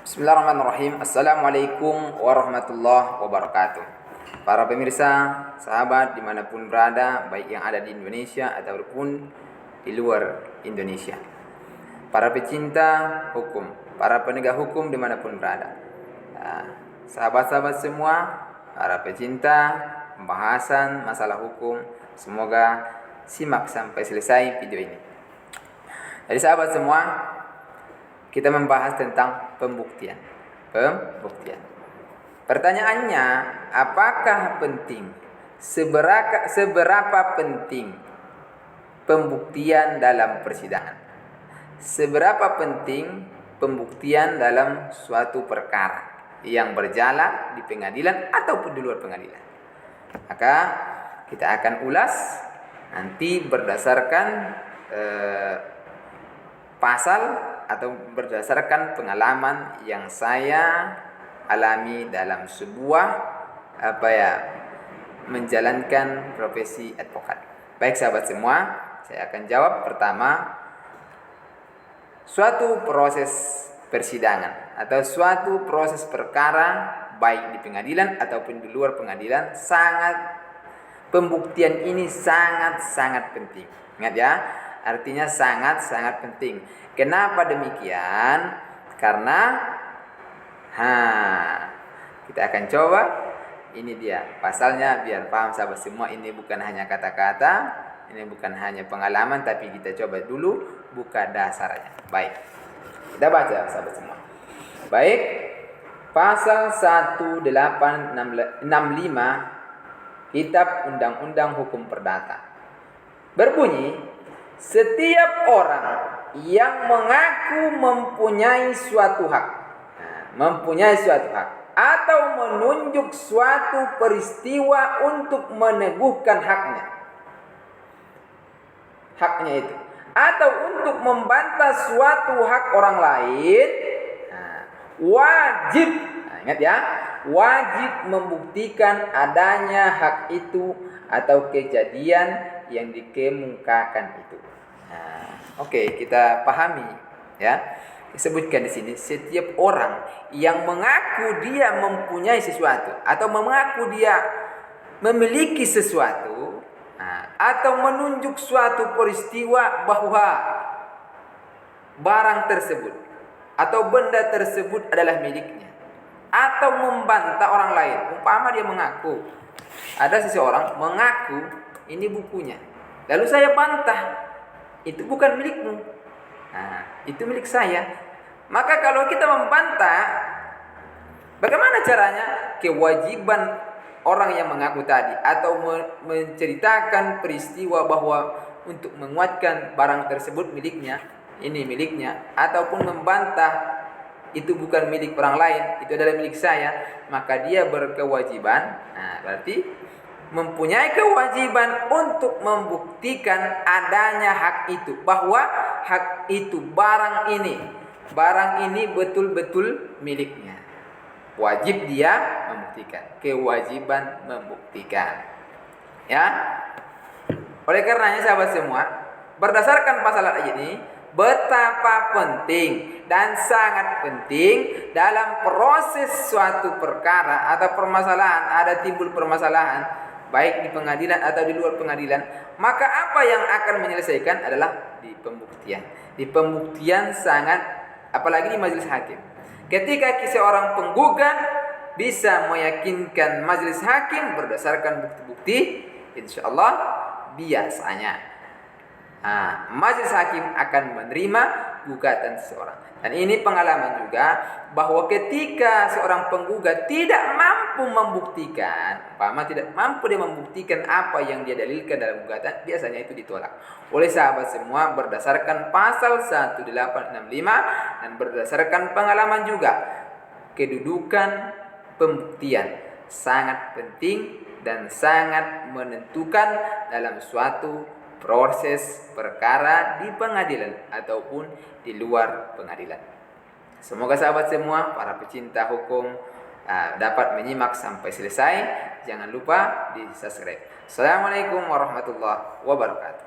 Bismillahirrahmanirrahim. Assalamualaikum warahmatullahi wabarakatuh. Para pemirsa, sahabat dimanapun berada, baik yang ada di Indonesia ataupun di luar Indonesia. Para pecinta hukum, para penegak hukum dimanapun berada. Sahabat-sahabat semua, para pecinta pembahasan masalah hukum, semoga simak sampai selesai video ini. Jadi sahabat semua, kita membahas tentang pembuktian. Pertanyaannya, apakah penting? Seberapa penting pembuktian dalam persidangan? Seberapa penting pembuktian dalam suatu perkara yang berjalan di pengadilan ataupun di luar pengadilan? Maka kita akan ulas nanti berdasarkan pasal atau berdasarkan pengalaman yang saya alami dalam sebuah menjalankan profesi advokat. Baik sahabat semua, saya akan jawab pertama, suatu proses persidangan atau suatu proses perkara baik di pengadilan ataupun di luar pengadilan, pembuktian ini sangat penting. Ingat ya, artinya sangat penting. Kenapa demikian? Karena kita akan coba. Ini dia pasalnya biar paham sahabat semua. Ini bukan hanya kata-kata, ini bukan hanya pengalaman, tapi kita coba dulu buka dasarnya. Baik, kita baca sahabat semua. Baik, pasal 1865 Kitab Undang-Undang Hukum Perdata berbunyi, setiap orang yang mengaku mempunyai suatu hak atau menunjuk suatu peristiwa untuk meneguhkan haknya itu, atau untuk membantah suatu hak orang lain, wajib, ingat ya, wajib membuktikan adanya hak itu atau kejadian yang dikemukakan itu. Oke, kita pahami ya. Disebutkan di sini, setiap orang yang mengaku dia mempunyai sesuatu atau mengaku dia memiliki sesuatu, atau menunjuk suatu peristiwa bahwa barang tersebut atau benda tersebut adalah miliknya, atau membantah orang lain. Umpama dia mengaku, ada seseorang mengaku ini bukunya, lalu saya bantah, itu bukan milikmu, itu milik saya. Maka kalau kita membantah, bagaimana caranya? Kewajiban orang yang mengaku tadi atau menceritakan peristiwa bahwa untuk menguatkan barang tersebut miliknya, ini miliknya, ataupun membantah itu bukan milik orang lain, itu adalah milik saya, maka dia berkewajiban, berarti mempunyai kewajiban untuk membuktikan adanya hak itu, bahwa hak itu, barang ini betul-betul miliknya. Wajib dia membuktikan, kewajiban membuktikan. Ya. Oleh karenanya sahabat semua, berdasarkan pasal ini, betapa penting dan sangat penting dalam proses suatu perkara atau permasalahan, ada timbul permasalahan baik di pengadilan atau di luar pengadilan, maka apa yang akan menyelesaikan adalah di pembuktian. Di pembuktian sangat, apalagi di majelis hakim. Ketika seorang penggugat bisa meyakinkan majelis hakim berdasarkan bukti-bukti, insyaallah biasanya majelis hakim akan menerima gugatan seseorang. Dan ini pengalaman juga, bahwa ketika seorang penggugat tidak mampu membuktikan, tidak mampu dia membuktikan apa yang dia dalilkan dalam gugatan, biasanya itu ditolak oleh sahabat semua berdasarkan pasal 1865 dan berdasarkan pengalaman juga. Kedudukan pembuktian sangat penting dan sangat menentukan dalam suatu proses perkara di pengadilan ataupun di luar pengadilan. Semoga sahabat semua, para pecinta hukum, dapat menyimak sampai selesai. Jangan lupa di subscribe. Assalamualaikum warahmatullahi wabarakatuh.